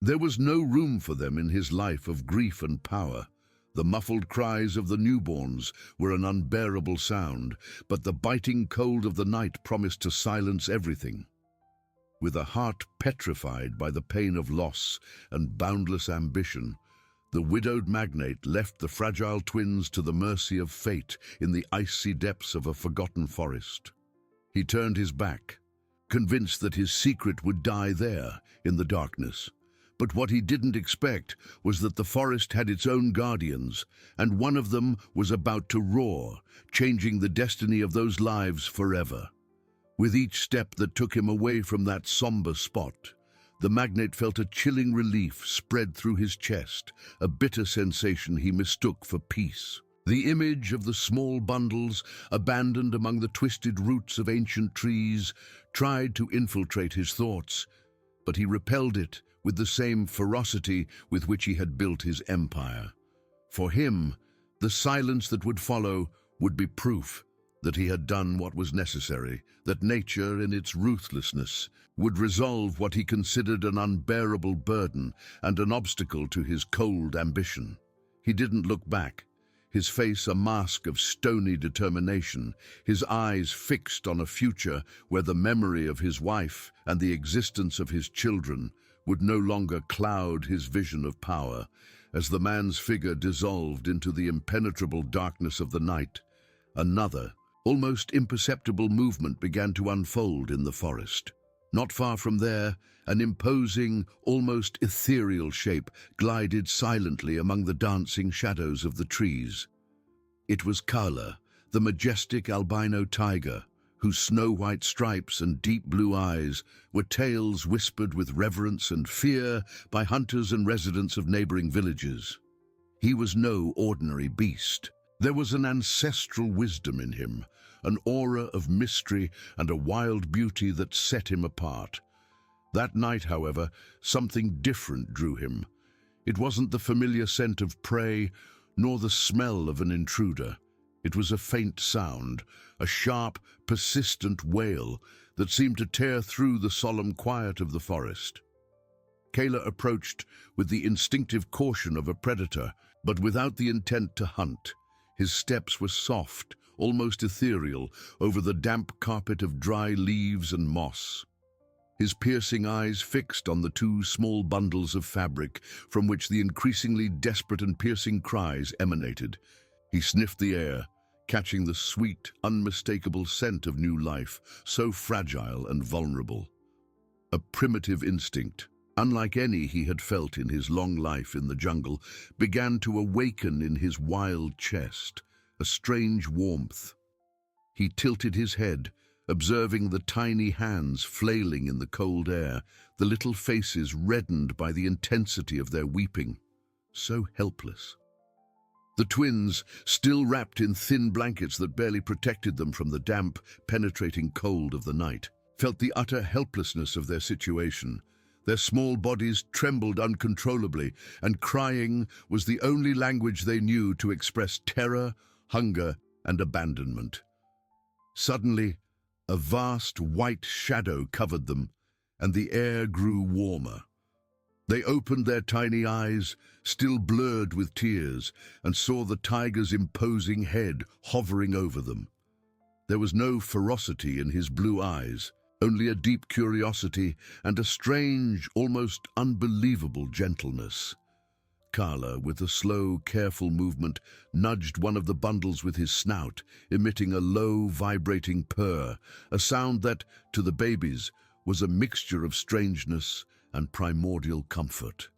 There was no room for them in his life of grief and power. The muffled cries of the newborns were an unbearable sound, but the biting cold of the night promised to silence everything. With a heart petrified by the pain of loss and boundless ambition, the widowed magnate left the fragile twins to the mercy of fate in the icy depths of a forgotten forest. He turned his back, convinced that his secret would die there in the darkness. But what he didn't expect was that the forest had its own guardians, and one of them was about to roar, changing the destiny of those lives forever. With each step that took him away from that somber spot, the magnate felt a chilling relief spread through his chest, a bitter sensation he mistook for peace. The image of the small bundles, abandoned among the twisted roots of ancient trees, tried to infiltrate his thoughts, but he repelled it with the same ferocity with which he had built his empire. For him, the silence that would follow would be proof that he had done what was necessary, that nature, in its ruthlessness, would resolve what he considered an unbearable burden and an obstacle to his cold ambition. He didn't look back, his face a mask of stony determination, his eyes fixed on a future where the memory of his wife and the existence of his children would no longer cloud his vision of power. As the man's figure dissolved into the impenetrable darkness of the night, another, almost imperceptible movement began to unfold in the forest. Not far from there, an imposing, almost ethereal shape glided silently among the dancing shadows of the trees. It was Kala, the majestic albino tiger, whose snow-white stripes and deep blue eyes were tales whispered with reverence and fear by hunters and residents of neighboring villages. He was no ordinary beast. There was an ancestral wisdom in him, an aura of mystery and a wild beauty that set him apart. That night, however, something different drew him. It wasn't the familiar scent of prey, nor the smell of an intruder. It was a faint sound, a sharp, persistent wail that seemed to tear through the solemn quiet of the forest. Kala approached with the instinctive caution of a predator, but without the intent to hunt. His steps were soft, almost ethereal, over the damp carpet of dry leaves and moss. His piercing eyes fixed on the two small bundles of fabric from which the increasingly desperate and piercing cries emanated. He sniffed the air, catching the sweet, unmistakable scent of new life, so fragile and vulnerable. A primitive instinct, unlike any he had felt in his long life in the jungle, began to awaken in his wild chest, a strange warmth. He tilted his head, observing the tiny hands flailing in the cold air, the little faces reddened by the intensity of their weeping, so helpless. The twins, still wrapped in thin blankets that barely protected them from the damp, penetrating cold of the night, felt the utter helplessness of their situation. Their small bodies trembled uncontrollably, and crying was the only language they knew to express terror, hunger, and abandonment. Suddenly, a vast white shadow covered them, and the air grew warmer. They opened their tiny eyes, still blurred with tears, and saw the tiger's imposing head hovering over them. There was no ferocity in his blue eyes, only a deep curiosity and a strange, almost unbelievable gentleness. Kala, with a slow, careful movement, nudged one of the bundles with his snout, emitting a low, vibrating purr, a sound that, to the babies, was a mixture of strangeness and primordial comfort.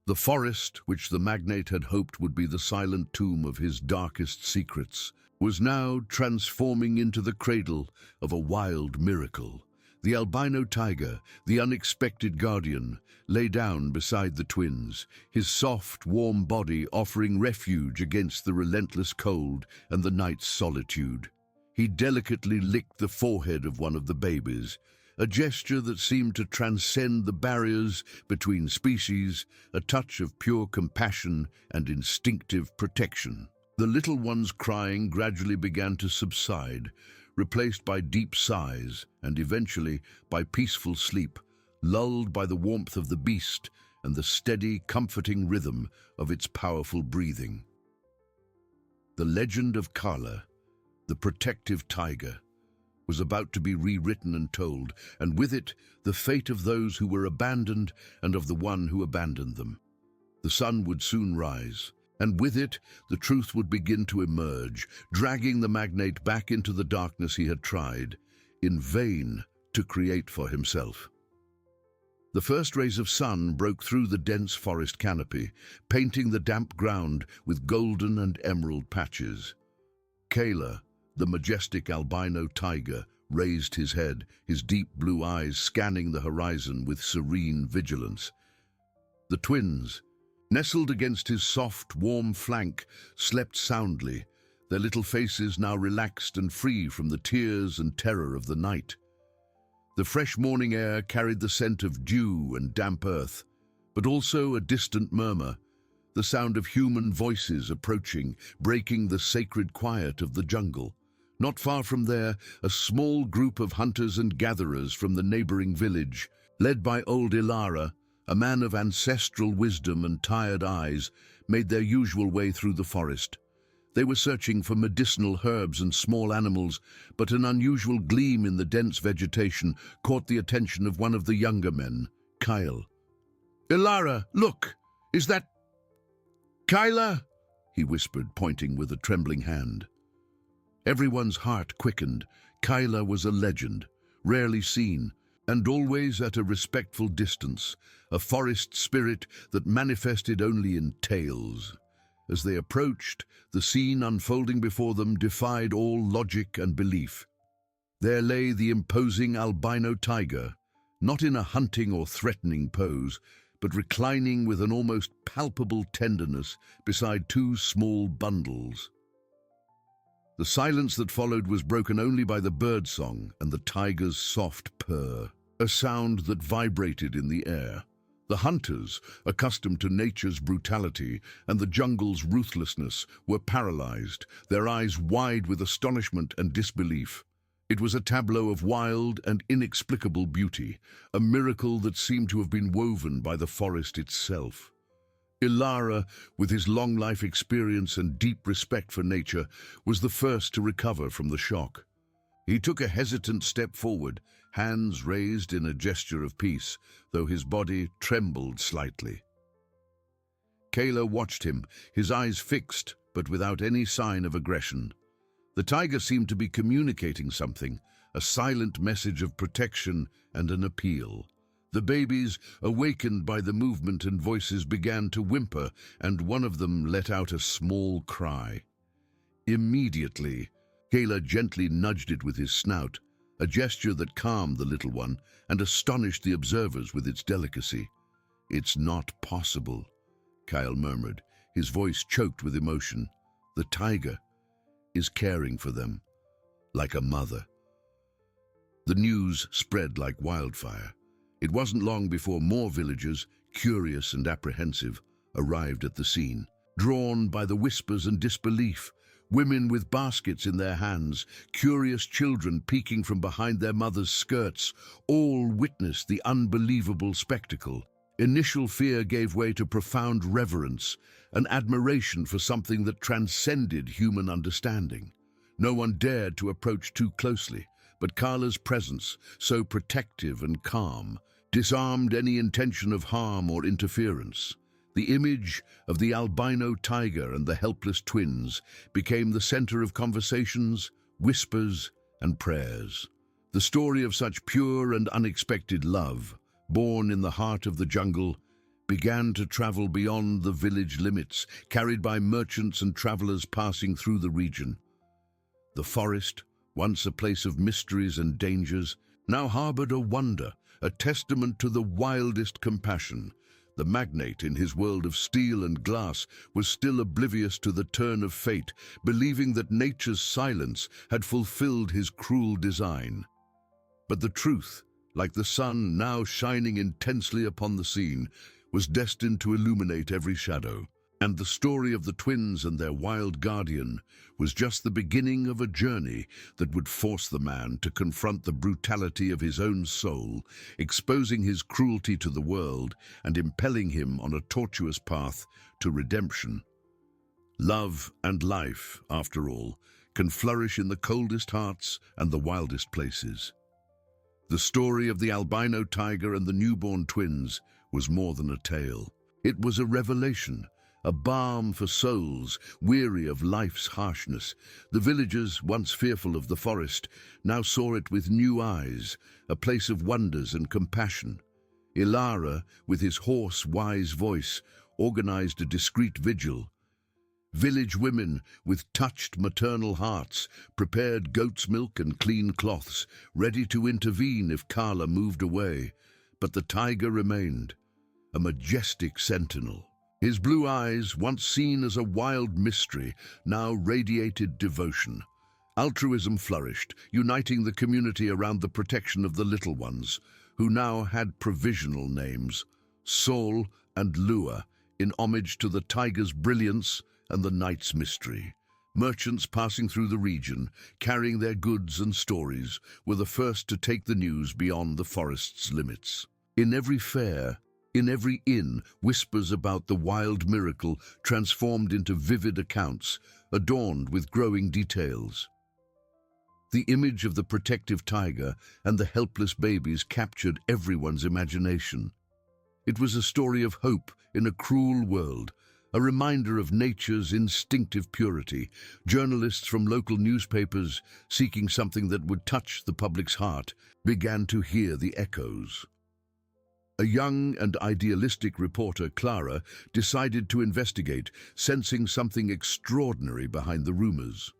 The forest, which the magnate had hoped would be the silent tomb of his darkest secrets, was now transforming into the cradle of a wild miracle. The albino tiger, the unexpected guardian, lay down beside the twins, his soft, warm body offering refuge against the relentless cold and the night's solitude. He delicately licked the forehead of one of the babies, a gesture that seemed to transcend the barriers between species, a touch of pure compassion and instinctive protection. The little one's crying gradually began to subside, replaced by deep sighs and eventually by peaceful sleep, lulled by the warmth of the beast and the steady, comforting rhythm of its powerful breathing. The legend of Kala, the protective tiger, was about to be rewritten and told, and with it, the fate of those who were abandoned and of the one who abandoned them. The sun would soon rise, and with it, the truth would begin to emerge, dragging the magnate back into the darkness he had tried, in vain, to create for himself. The first rays of sun broke through the dense forest canopy, painting the damp ground with golden and emerald patches. Kala, the majestic albino tiger, raised his head, his deep blue eyes scanning the horizon with serene vigilance. The twins, nestled against his soft, warm flank, slept soundly, their little faces now relaxed and free from the tears and terror of the night. The fresh morning air carried the scent of dew and damp earth, but also a distant murmur, the sound of human voices approaching, breaking the sacred quiet of the jungle. Not far from there, a small group of hunters and gatherers from the neighboring village, led by old Ilara, a man of ancestral wisdom and tired eyes, made their usual way through the forest. They were searching for medicinal herbs and small animals, but an unusual gleam in the dense vegetation caught the attention of one of the younger men, Kyle. "Ilara, look! Is that Kyla?" he whispered, pointing with a trembling hand. Everyone's heart quickened. Kyla was a legend, rarely seen, and always at a respectful distance, a forest spirit that manifested only in tales. As they approached, the scene unfolding before them defied all logic and belief. There lay the imposing albino tiger, not in a hunting or threatening pose, but reclining with an almost palpable tenderness beside two small bundles. The silence that followed was broken only by the birdsong and the tiger's soft purr, a sound that vibrated in the air. The hunters, accustomed to nature's brutality and the jungle's ruthlessness, were paralyzed, their eyes wide with astonishment and disbelief. It was a tableau of wild and inexplicable beauty, a miracle that seemed to have been woven by the forest itself. Ilara, with his long life experience and deep respect for nature, was the first to recover from the shock. He took a hesitant step forward, hands raised in a gesture of peace, though his body trembled slightly. Kayla watched him, his eyes fixed, but without any sign of aggression. The tiger seemed to be communicating something, a silent message of protection and an appeal. The babies, awakened by the movement and voices, began to whimper, and one of them let out a small cry. Immediately, Kayla gently nudged it with his snout, a gesture that calmed the little one and astonished the observers with its delicacy. "It's not possible," Kyle murmured, his voice choked with emotion. "The tiger is caring for them, like a mother." The news spread like wildfire. It wasn't long before more villagers, curious and apprehensive, arrived at the scene. Drawn by the whispers and disbelief, women with baskets in their hands, curious children peeking from behind their mothers' skirts, all witnessed the unbelievable spectacle. Initial fear gave way to profound reverence, an admiration for something that transcended human understanding. No one dared to approach too closely, but Kala's presence, so protective and calm, disarmed any intention of harm or interference. The image of the albino tiger and the helpless twins became the center of conversations, whispers, and prayers. The story of such pure and unexpected love, born in the heart of the jungle, began to travel beyond the village limits, carried by merchants and travelers passing through the region. The forest, once a place of mysteries and dangers, now harbored a wonder, a testament to the wildest compassion. The magnate, in his world of steel and glass, was still oblivious to the turn of fate, believing that nature's silence had fulfilled his cruel design. But the truth, like the sun now shining intensely upon the scene, was destined to illuminate every shadow. And the story of the twins and their wild guardian was just the beginning of a journey that would force the man to confront the brutality of his own soul, exposing his cruelty to the world and impelling him on a tortuous path to redemption. Love and life, after all, can flourish in the coldest hearts and the wildest places. The story of the albino tiger and the newborn twins was more than a tale. It was a revelation, a balm for souls weary of life's harshness. The villagers, once fearful of the forest, now saw it with new eyes, a place of wonders and compassion. Ilara, with his hoarse, wise voice, organized a discreet vigil. Village women, with touched maternal hearts, prepared goat's milk and clean cloths, ready to intervene if Kala moved away. But the tiger remained, a majestic sentinel. His blue eyes, once seen as a wild mystery, now radiated devotion. Altruism flourished, uniting the community around the protection of the little ones, who now had provisional names, Sol and Lua, in homage to the tiger's brilliance and the night's mystery. Merchants passing through the region, carrying their goods and stories, were the first to take the news beyond the forest's limits. In every fair, in every inn, whispers about the wild miracle transformed into vivid accounts, adorned with growing details. The image of the protective tiger and the helpless babies captured everyone's imagination. It was a story of hope in a cruel world, a reminder of nature's instinctive purity. Journalists from local newspapers, seeking something that would touch the public's heart, began to hear the echoes. A young and idealistic reporter, Clara, decided to investigate, sensing something extraordinary behind the rumors.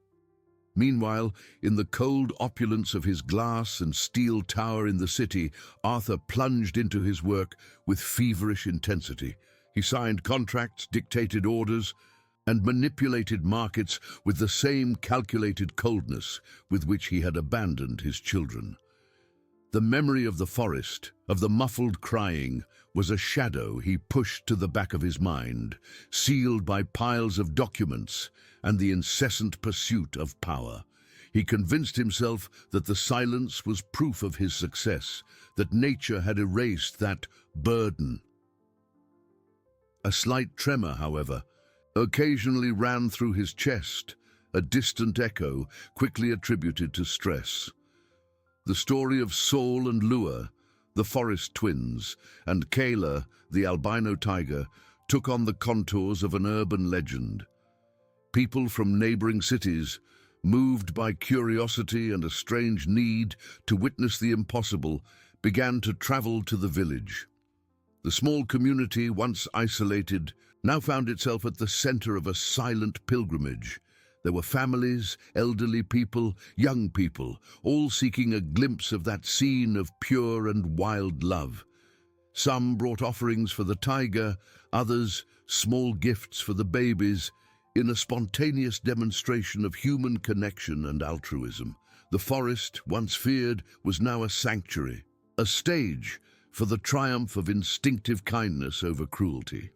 Meanwhile, in the cold opulence of his glass and steel tower in the city, Arthur plunged into his work with feverish intensity. He signed contracts, dictated orders, and manipulated markets with the same calculated coldness with which he had abandoned his children. The memory of the forest, of the muffled crying, was a shadow he pushed to the back of his mind, sealed by piles of documents and the incessant pursuit of power. He convinced himself that the silence was proof of his success, that nature had erased that burden. A slight tremor, however, occasionally ran through his chest, a distant echo quickly attributed to stress. The story of Sol and Lua, the forest twins, and Kayla, the albino tiger, took on the contours of an urban legend. People from neighboring cities, moved by curiosity and a strange need to witness the impossible, began to travel to the village. The small community, once isolated, now found itself at the center of a silent pilgrimage. There were families, elderly people, young people, all seeking a glimpse of that scene of pure and wild love. Some brought offerings for the tiger, others small gifts for the babies, in a spontaneous demonstration of human connection and altruism. The forest, once feared, was now a sanctuary, a stage for the triumph of instinctive kindness over cruelty.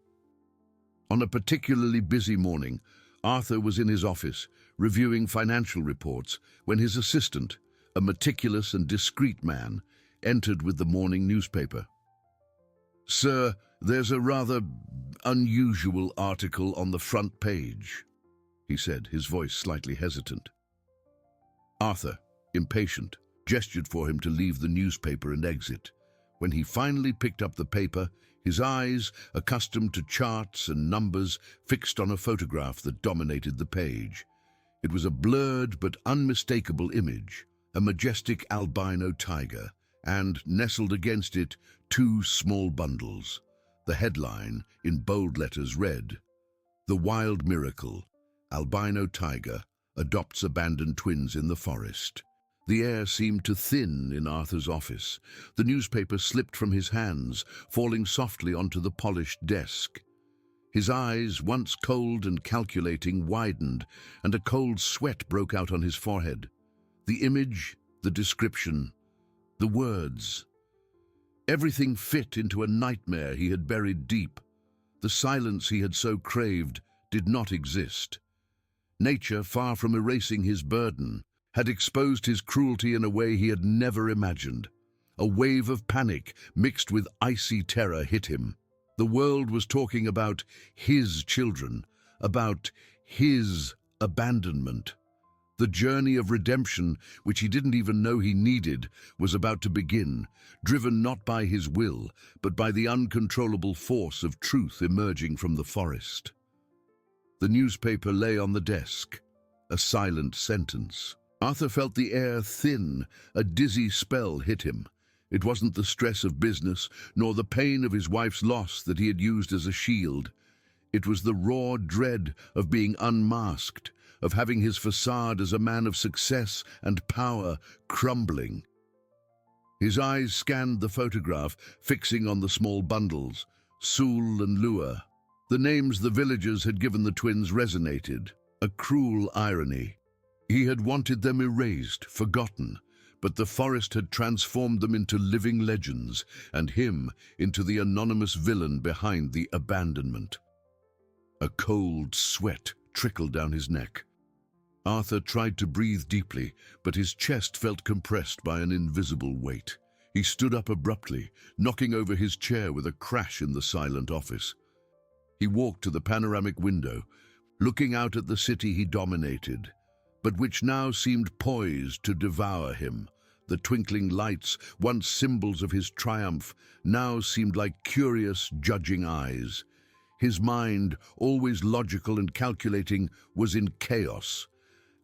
On a particularly busy morning, Arthur was in his office, reviewing financial reports, when his assistant, a meticulous and discreet man, entered with the morning newspaper. "Sir, there's a rather unusual article on the front page," he said, his voice slightly hesitant. Arthur, impatient, gestured for him to leave the newspaper and exit. When he finally picked up the paper, his eyes, accustomed to charts and numbers, fixed on a photograph that dominated the page. It was a blurred but unmistakable image, a majestic albino tiger, and, nestled against it, two small bundles. The headline, in bold letters, read, "The Wild Miracle. Albino Tiger Adopts Abandoned Twins in the Forest." The air seemed to thin in Arthur's office. The newspaper slipped from his hands, falling softly onto the polished desk. His eyes, once cold and calculating, widened, and a cold sweat broke out on his forehead. The image, the description, the words. Everything fit into a nightmare he had buried deep. The silence he had so craved did not exist. Nature, far from erasing his burden, had exposed his cruelty in a way he had never imagined. A wave of panic mixed with icy terror hit him. The world was talking about his children, about his abandonment. The journey of redemption, which he didn't even know he needed, was about to begin, driven not by his will, but by the uncontrollable force of truth emerging from the forest. The newspaper lay on the desk, a silent sentence. Arthur felt the air thin, a dizzy spell hit him. It wasn't the stress of business, nor the pain of his wife's loss that he had used as a shield. It was the raw dread of being unmasked, of having his facade as a man of success and power crumbling. His eyes scanned the photograph, fixing on the small bundles. Sul and Lua. The names the villagers had given the twins resonated, a cruel irony. He had wanted them erased, forgotten, but the forest had transformed them into living legends, and him into the anonymous villain behind the abandonment. A cold sweat trickled down his neck. Arthur tried to breathe deeply, but his chest felt compressed by an invisible weight. He stood up abruptly, knocking over his chair with a crash in the silent office. He walked to the panoramic window, looking out at the city he dominated, but which now seemed poised to devour him. The twinkling lights, once symbols of his triumph, now seemed like curious, judging eyes. His mind, always logical and calculating, was in chaos.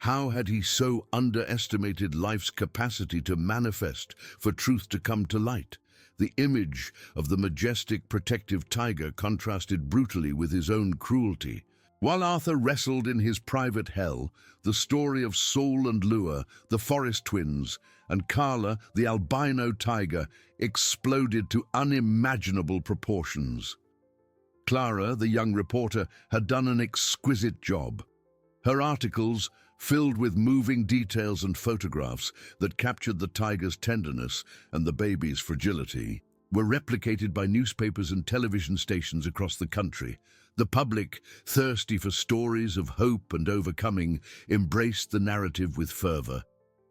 How had he so underestimated life's capacity to manifest, for truth to come to light? The image of the majestic, protective tiger contrasted brutally with his own cruelty. While Arthur wrestled in his private hell, the story of Sul and Lua, the forest twins, and Carla, the albino tiger, exploded to unimaginable proportions. Clara, the young reporter, had done an exquisite job. Her articles, filled with moving details and photographs that captured the tiger's tenderness and the baby's fragility, were replicated by newspapers and television stations across the country. The public, thirsty for stories of hope and overcoming, embraced the narrative with fervor.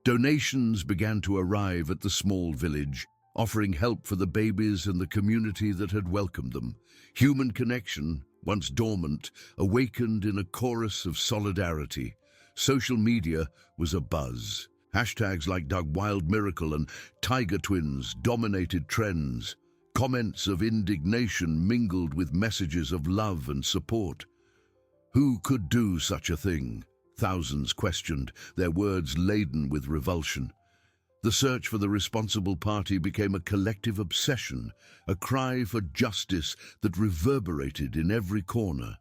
Donations began to arrive at the small village, offering help for the babies and the community that had welcomed them. Human connection, once dormant, awakened in a chorus of solidarity. Social media was abuzz. Hashtags like Doug Wild Miracle and Tiger Twins dominated trends. Comments of indignation mingled with messages of love and support. Who could do such a thing? Thousands questioned, their words laden with revulsion. The search for the responsible party became a collective obsession, a cry for justice that reverberated in every corner.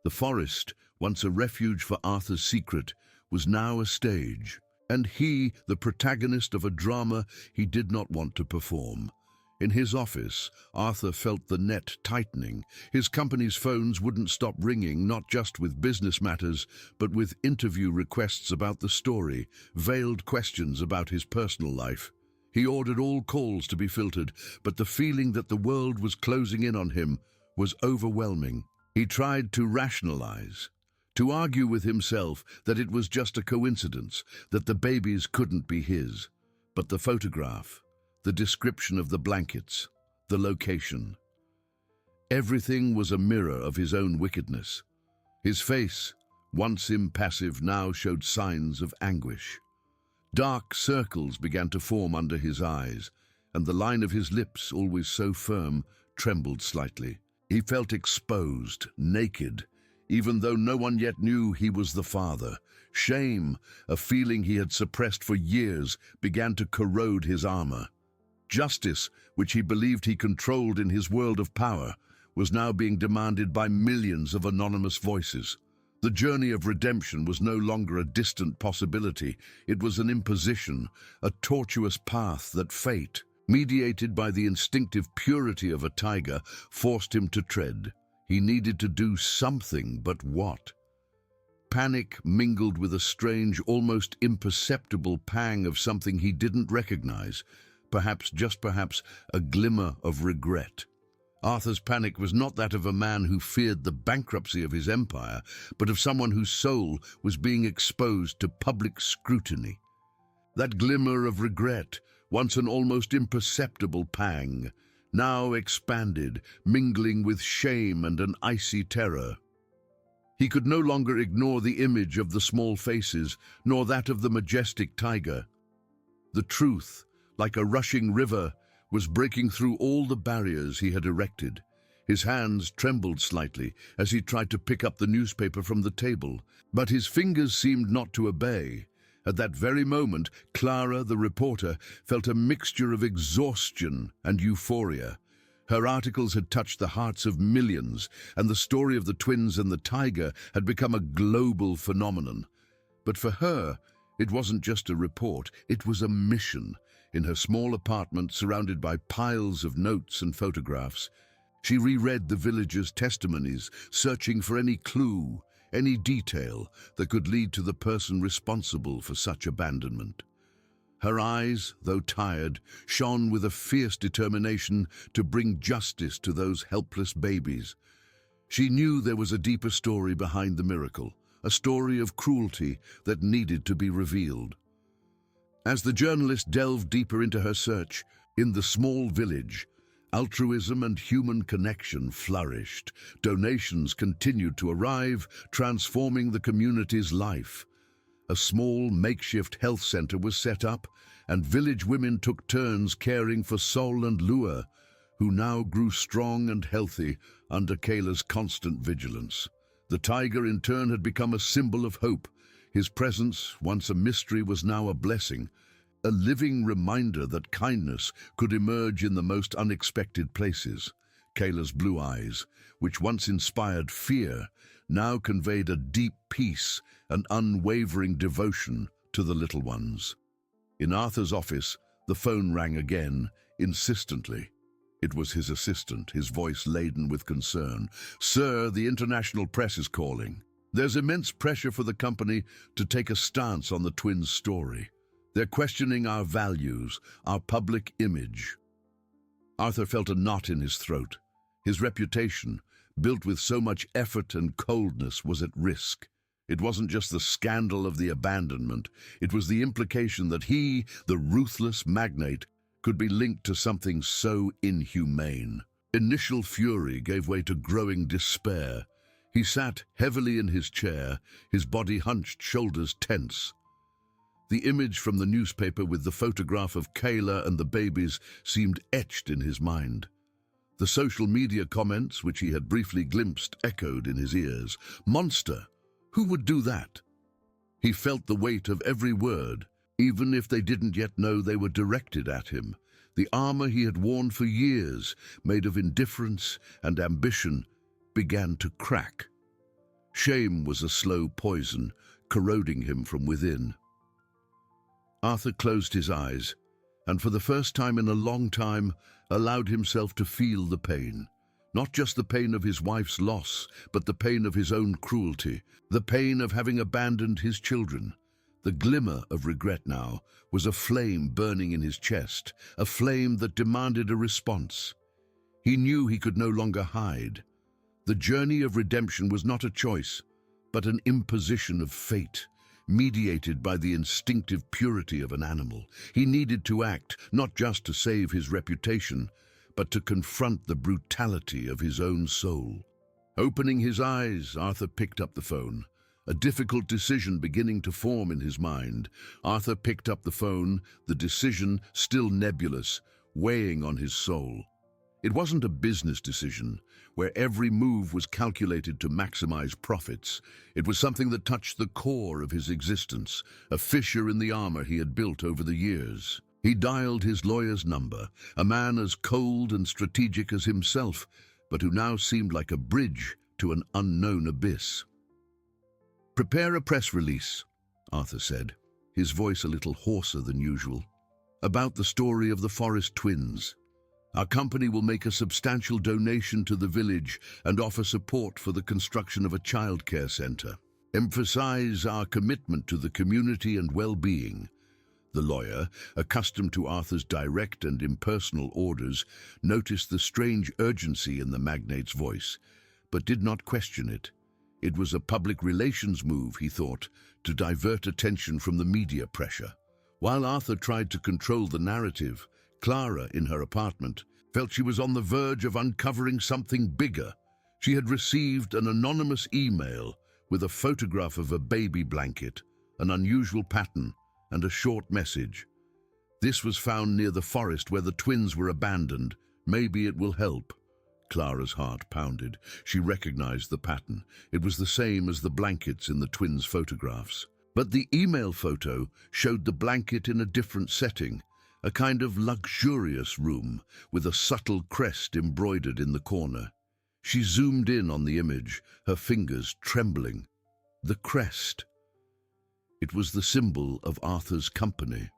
The forest, once a refuge for Arthur's secret, was now a stage, and he, the protagonist of a drama he did not want to perform. In his office, Arthur felt the net tightening. His company's phones wouldn't stop ringing, not just with business matters, but with interview requests about the story, veiled questions about his personal life. He ordered all calls to be filtered, but the feeling that the world was closing in on him was overwhelming. He tried to rationalize, to argue with himself that it was just a coincidence, that the babies couldn't be his. But the photograph, the description of the blankets, the location. Everything was a mirror of his own wickedness. His face, once impassive, now showed signs of anguish. Dark circles began to form under his eyes, and the line of his lips, always so firm, trembled slightly. He felt exposed, naked, even though no one yet knew he was the father. Shame, a feeling he had suppressed for years, began to corrode his armor. Justice, which he believed he controlled in his world of power, was now being demanded by millions of anonymous voices. The journey of redemption was no longer a distant possibility. It was an imposition, a tortuous path that fate, mediated by the instinctive purity of a tiger, forced him to tread. He needed to do something, but what? Panic mingled with a strange, almost imperceptible pang of something he didn't recognize. Perhaps, just perhaps, a glimmer of regret. Arthur's panic was not that of a man who feared the bankruptcy of his empire, but of someone whose soul was being exposed to public scrutiny. That glimmer of regret, once an almost imperceptible pang, now expanded, mingling with shame and an icy terror. He could no longer ignore the image of the small faces, nor that of the majestic tiger. The truth, like a rushing river, was breaking through all the barriers he had erected. His hands trembled slightly as he tried to pick up the newspaper from the table, but his fingers seemed not to obey. At that very moment, Clara, the reporter, felt a mixture of exhaustion and euphoria. Her articles had touched the hearts of millions, and the story of the twins and the tiger had become a global phenomenon. But for her, it wasn't just a report, it was a mission. In her small apartment, surrounded by piles of notes and photographs, she reread the villagers' testimonies, searching for any clue, any detail that could lead to the person responsible for such abandonment. Her eyes, though tired, shone with a fierce determination to bring justice to those helpless babies. She knew there was a deeper story behind the miracle, a story of cruelty that needed to be revealed. As the journalist delved deeper into her search, in the small village, altruism and human connection flourished. Donations continued to arrive, transforming the community's life. A small makeshift health center was set up, and village women took turns caring for Sol and Lua, who now grew strong and healthy under Kayla's constant vigilance. The tiger in turn had become a symbol of hope. His presence, once a mystery, was now a blessing, a living reminder that kindness could emerge in the most unexpected places. Kayla's blue eyes, which once inspired fear, now conveyed a deep peace and unwavering devotion to the little ones. In Arthur's office, the phone rang again, insistently. It was his assistant, his voice laden with concern. "Sir, the international press is calling. There's immense pressure for the company to take a stance on the twins' story. They're questioning our values, our public image." Arthur felt a knot in his throat. His reputation, built with so much effort and coldness, was at risk. It wasn't just the scandal of the abandonment, it was the implication that he, the ruthless magnate, could be linked to something so inhumane. Initial fury gave way to growing despair. He sat heavily in his chair, his body hunched, shoulders tense. The image from the newspaper with the photograph of Kayla and the babies seemed etched in his mind. The social media comments, which he had briefly glimpsed, echoed in his ears. Monster! Who would do that? He felt the weight of every word, even if they didn't yet know they were directed at him. The armor he had worn for years, made of indifference and ambition, began to crack. Shame was a slow poison, corroding him from within. Arthur closed his eyes, and for the first time in a long time, allowed himself to feel the pain. Not just the pain of his wife's loss, but the pain of his own cruelty, the pain of having abandoned his children. The glimmer of regret now was a flame burning in his chest, a flame that demanded a response. He knew he could no longer hide. The journey of redemption was not a choice, but an imposition of fate, mediated by the instinctive purity of an animal. He needed to act, not just to save his reputation, but to confront the brutality of his own soul. Opening his eyes, Arthur picked up the phone. A difficult decision beginning to form in his mind. Arthur picked up the phone, the decision still nebulous, weighing on his soul. It wasn't a business decision, where every move was calculated to maximize profits. It was something that touched the core of his existence, a fissure in the armor he had built over the years. He dialed his lawyer's number, a man as cold and strategic as himself, but who now seemed like a bridge to an unknown abyss. "Prepare a press release," Arthur said, his voice a little hoarser than usual, "about the story of the Forest twins. Our company will make a substantial donation to the village and offer support for the construction of a childcare center. Emphasize our commitment to the community and well-being. The lawyer, accustomed to Arthur's direct and impersonal orders, noticed the strange urgency in the magnate's voice, but did not question it. It was a public relations move, he thought, to divert attention from the media pressure. While Arthur tried to control the narrative, Clara, in her apartment, felt she was on the verge of uncovering something bigger. She had received an anonymous email with a photograph of a baby blanket, an unusual pattern, and a short message. "This was found near the forest where the twins were abandoned. Maybe it will help." Clara's heart pounded. She recognized the pattern. It was the same as the blankets in the twins' photographs. But the email photo showed the blanket in a different setting, a kind of luxurious room with a subtle crest embroidered in the corner. She zoomed in on the image, her fingers trembling. The crest. It was the symbol of Arthur's company.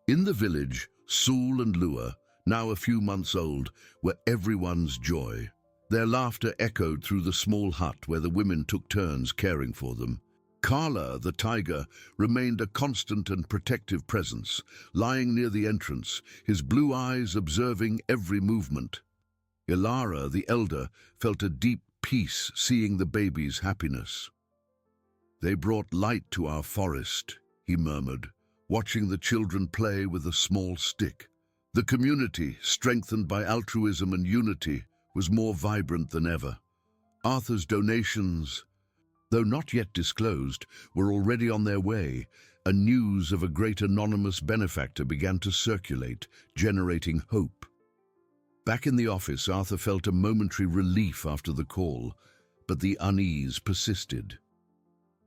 In the village, Sul and Lua, now a few months old, were everyone's joy. Their laughter echoed through the small hut where the women took turns caring for them. Kala, the tiger, remained a constant and protective presence, lying near the entrance, his blue eyes observing every movement. Ilara, the elder, felt a deep peace seeing the baby's happiness. "They brought light to our forest," he murmured, watching the children play with a small stick. The community, strengthened by altruism and unity, was more vibrant than ever. Arthur's donations, though not yet disclosed, were already on their way, and news of a great anonymous benefactor began to circulate, generating hope. Back in the office, Arthur felt a momentary relief after the call, but the unease persisted.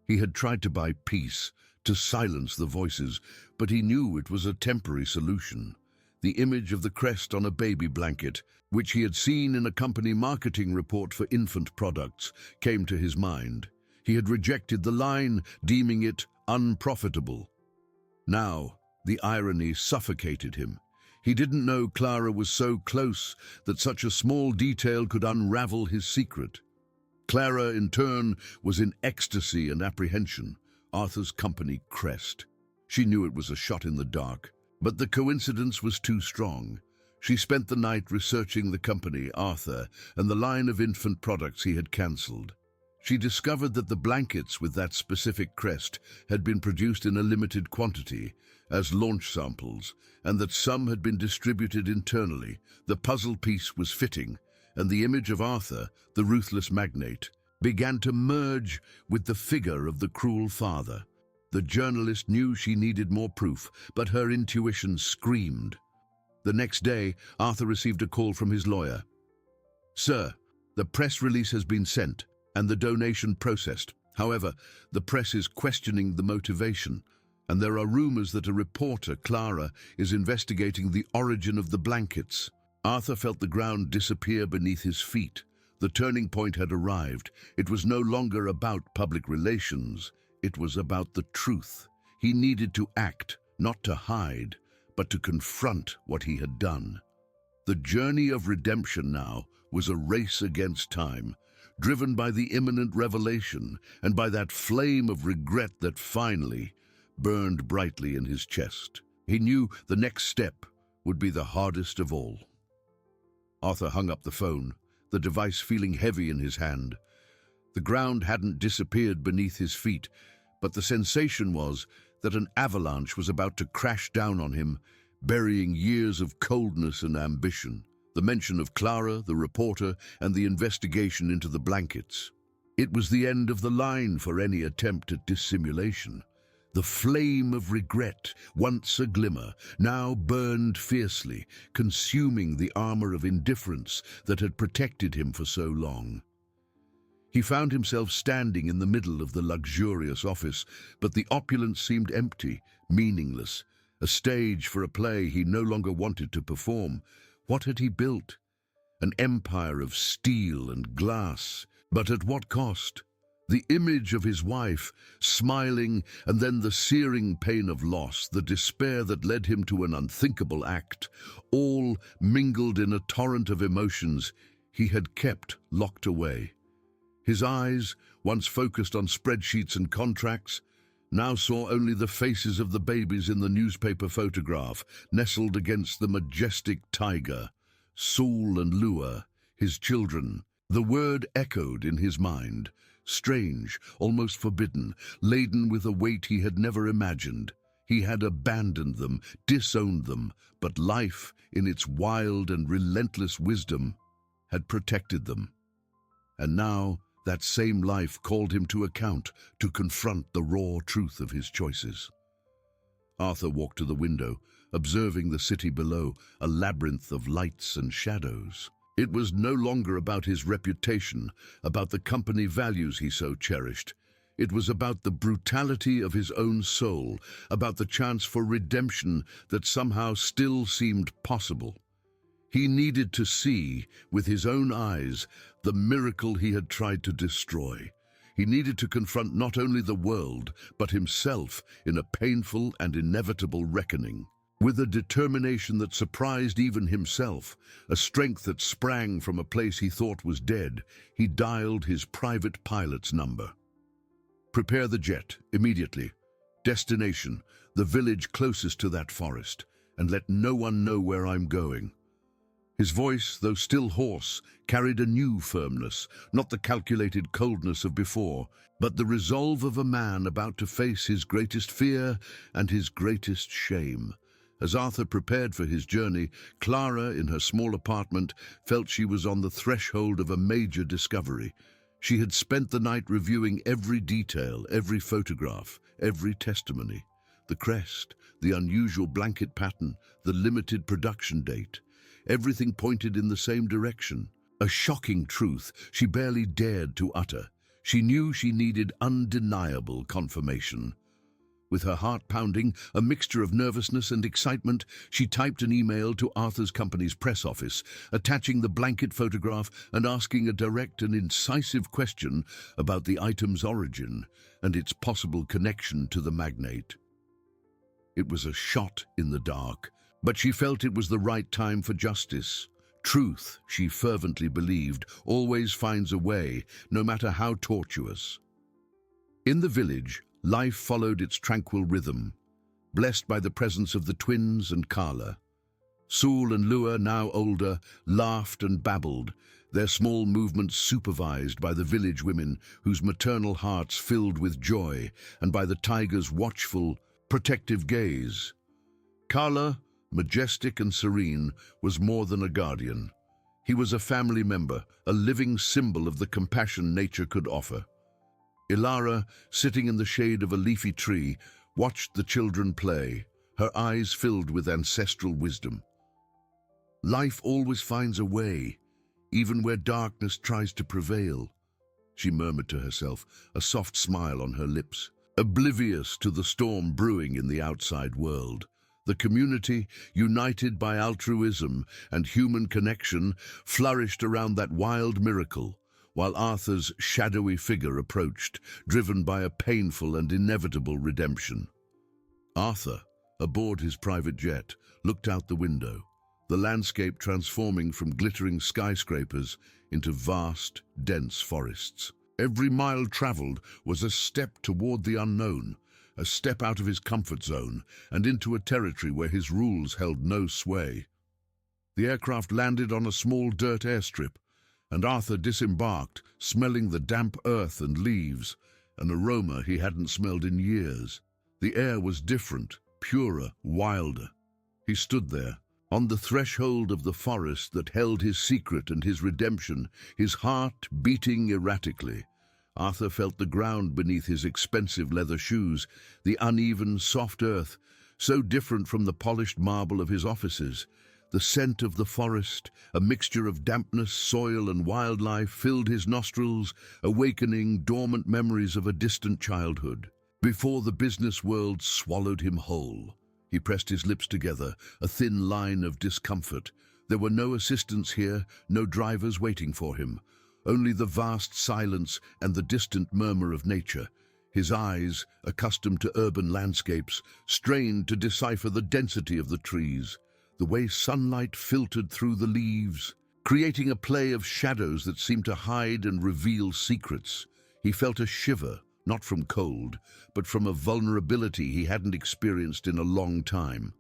He had tried to buy peace, to silence the voices, but he knew it was a temporary solution. The image of the crest on a baby blanket, which he had seen in a company marketing report for infant products, came to his mind. He had rejected the line, deeming it unprofitable. Now, the irony suffocated him. He didn't know Clara was so close that such a small detail could unravel his secret. Clara, in turn, was in ecstasy and apprehension. Arthur's company crest. She knew it was a shot in the dark, but the coincidence was too strong. She spent the night researching the company, Arthur, and the line of infant products he had cancelled. She discovered that the blankets with that specific crest had been produced in a limited quantity, as launch samples, and that some had been distributed internally. The puzzle piece was fitting, and the image of Arthur, the ruthless magnate, began to merge with the figure of the cruel father. The journalist knew she needed more proof, but her intuition screamed. The next day, Arthur received a call from his lawyer. "Sir, the press release has been sent, and the donation processed. However, the press is questioning the motivation, and there are rumors that a reporter, Clara, is investigating the origin of the blankets." Arthur felt the ground disappear beneath his feet. The turning point had arrived. It was no longer about public relations. It was about the truth. He needed to act, not to hide, but to confront what he had done. The journey of redemption now was a race against time, driven by the imminent revelation and by that flame of regret that finally burned brightly in his chest. He knew the next step would be the hardest of all. Arthur hung up the phone, the device feeling heavy in his hand. The ground hadn't disappeared beneath his feet, but the sensation was that an avalanche was about to crash down on him, burying years of coldness and ambition. The mention of Clara, the reporter, and the investigation into the blankets. It was the end of the line for any attempt at dissimulation. The flame of regret, once a glimmer, now burned fiercely, consuming the armor of indifference that had protected him for so long. He found himself standing in the middle of the luxurious office, but the opulence seemed empty, meaningless, a stage for a play he no longer wanted to perform. What had he built? An empire of steel and glass, but at what cost? The image of his wife, smiling, and then the searing pain of loss, the despair that led him to an unthinkable act, all mingled in a torrent of emotions he had kept locked away. His eyes, once focused on spreadsheets and contracts, now saw only the faces of the babies in the newspaper photograph, nestled against the majestic tiger. Saul and Lua, his children. The word echoed in his mind, strange, almost forbidden, laden with a weight he had never imagined. He had abandoned them, disowned them, but life, in its wild and relentless wisdom, had protected them. And now, that same life called him to account, to confront the raw truth of his choices. Arthur walked to the window, observing the city below, a labyrinth of lights and shadows. It was no longer about his reputation, about the company values he so cherished. It was about the brutality of his own soul, about the chance for redemption that somehow still seemed possible. He needed to see, with his own eyes, the miracle he had tried to destroy. He needed to confront not only the world, but himself in a painful and inevitable reckoning. With a determination that surprised even himself, a strength that sprang from a place he thought was dead, he dialed his private pilot's number. Prepare the jet, immediately. Destination, the village closest to that forest, and let no one know where I'm going. His voice, though still hoarse, carried a new firmness, not the calculated coldness of before, but the resolve of a man about to face his greatest fear and his greatest shame. As Arthur prepared for his journey, Clara, in her small apartment, felt she was on the threshold of a major discovery. She had spent the night reviewing every detail, every photograph, every testimony. The crest, the unusual blanket pattern, the limited production date. Everything pointed in the same direction. A shocking truth she barely dared to utter. She knew she needed undeniable confirmation. With her heart pounding, a mixture of nervousness and excitement, she typed an email to Arthur's company's press office, attaching the blanket photograph and asking a direct and incisive question about the item's origin and its possible connection to the magnate. It was a shot in the dark, but she felt it was the right time for justice. Truth, she fervently believed, always finds a way, no matter how tortuous. In the village, life followed its tranquil rhythm, blessed by the presence of the twins and Carla. Saul and Lua, now older, laughed and babbled, their small movements supervised by the village women whose maternal hearts filled with joy and by the tiger's watchful, protective gaze. Carla, majestic and serene, was more than a guardian. He was a family member, a living symbol of the compassion nature could offer. Ilara, sitting in the shade of a leafy tree, watched the children play, her eyes filled with ancestral wisdom. Life always finds a way, even where darkness tries to prevail, she murmured to herself, a soft smile on her lips. Oblivious to the storm brewing in the outside world, the community, united by altruism and human connection, flourished around that wild miracle, while Arthur's shadowy figure approached, driven by a painful and inevitable redemption. Arthur, aboard his private jet, looked out the window, the landscape transforming from glittering skyscrapers into vast, dense forests. Every mile traveled was a step toward the unknown, a step out of his comfort zone and into a territory where his rules held no sway. The aircraft landed on a small dirt airstrip, and Arthur disembarked, smelling the damp earth and leaves, an aroma he hadn't smelled in years. The air was different, purer, wilder. He stood there, on the threshold of the forest that held his secret and his redemption, his heart beating erratically. Arthur felt the ground beneath his expensive leather shoes, the uneven, soft earth, so different from the polished marble of his offices. The scent of the forest, a mixture of dampness, soil, and wildlife, filled his nostrils, awakening dormant memories of a distant childhood. Before the business world swallowed him whole, he pressed his lips together, a thin line of discomfort. There were no assistants here, no drivers waiting for him, only the vast silence and the distant murmur of nature. His eyes, accustomed to urban landscapes, strained to decipher the density of the trees, the way sunlight filtered through the leaves, creating a play of shadows that seemed to hide and reveal secrets. He felt a shiver, not from cold, but from a vulnerability he hadn't experienced in a long time.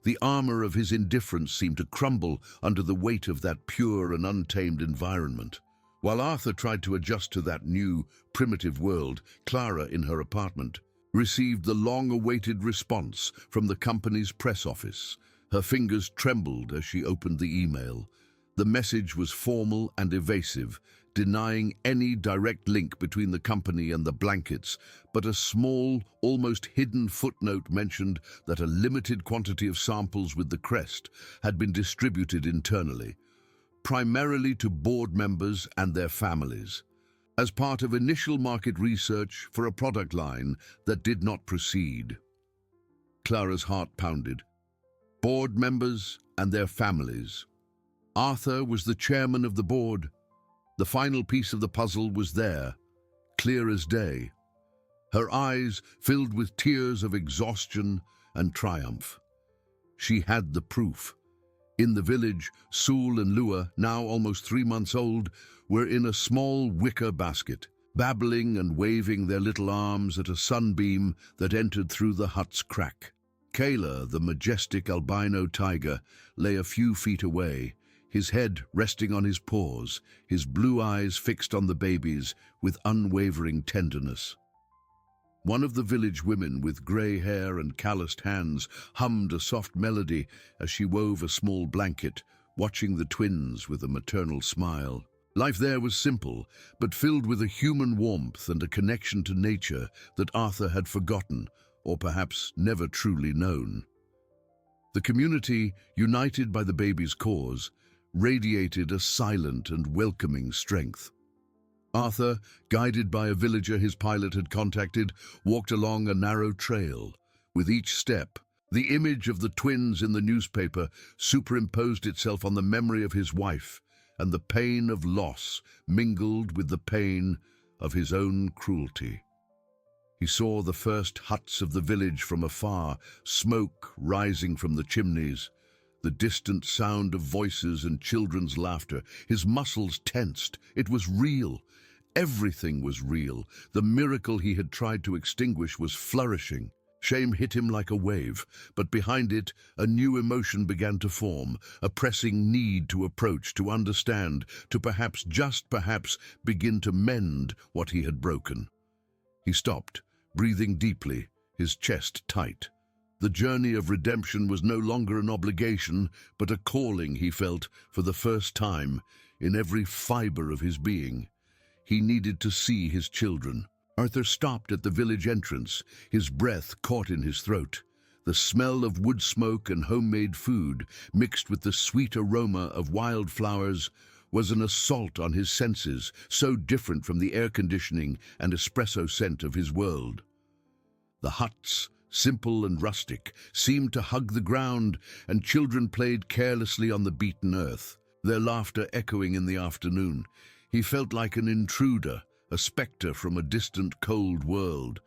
The armor of his indifference seemed to crumble under the weight of that pure and untamed environment. While Arthur tried to adjust to that new, primitive world, Clara, in her apartment, received the long-awaited response from the company's press office. Her fingers trembled as she opened the email. The message was formal and evasive, denying any direct link between the company and the blankets, but a small, almost hidden footnote mentioned that a limited quantity of samples with the crest had been distributed internally, primarily to board members and their families, as part of initial market research for a product line that did not proceed. Clara's heart pounded. Board members and their families. Arthur was the chairman of the board. The final piece of the puzzle was there, clear as day. Her eyes filled with tears of exhaustion and triumph. She had the proof. In the village, Sul and Lua, now almost 3 months old, were in a small wicker basket, babbling and waving their little arms at a sunbeam that entered through the hut's crack. Kayla, the majestic albino tiger, lay a few feet away, his head resting on his paws, his blue eyes fixed on the babies with unwavering tenderness. One of the village women with grey hair and calloused hands hummed a soft melody as she wove a small blanket, watching the twins with a maternal smile. Life there was simple, but filled with a human warmth and a connection to nature that Arthur had forgotten, or perhaps never truly known. The community, united by the baby's cause, radiated a silent and welcoming strength. Arthur, guided by a villager his pilot had contacted, walked along a narrow trail. With each step, the image of the twins in the newspaper superimposed itself on the memory of his wife, and the pain of loss mingled with the pain of his own cruelty. He saw the first huts of the village from afar, smoke rising from the chimneys, the distant sound of voices and children's laughter. His muscles tensed. It was real. Everything was real. The miracle he had tried to extinguish was flourishing. Shame hit him like a wave, but behind it, a new emotion began to form, a pressing need to approach, to understand, to perhaps, just perhaps, begin to mend what he had broken. He stopped, breathing deeply, his chest tight. The journey of redemption was no longer an obligation, but a calling he felt for the first time in every fiber of his being. He needed to see his children. Arthur stopped at the village entrance, his breath caught in his throat. The smell of wood smoke and homemade food, mixed with the sweet aroma of wildflowers, was an assault on his senses, so different from the air conditioning and espresso scent of his world. The huts, simple and rustic, seemed to hug the ground, and children played carelessly on the beaten earth, their laughter echoing in the afternoon. He felt like an intruder, a spectre from a distant, cold world.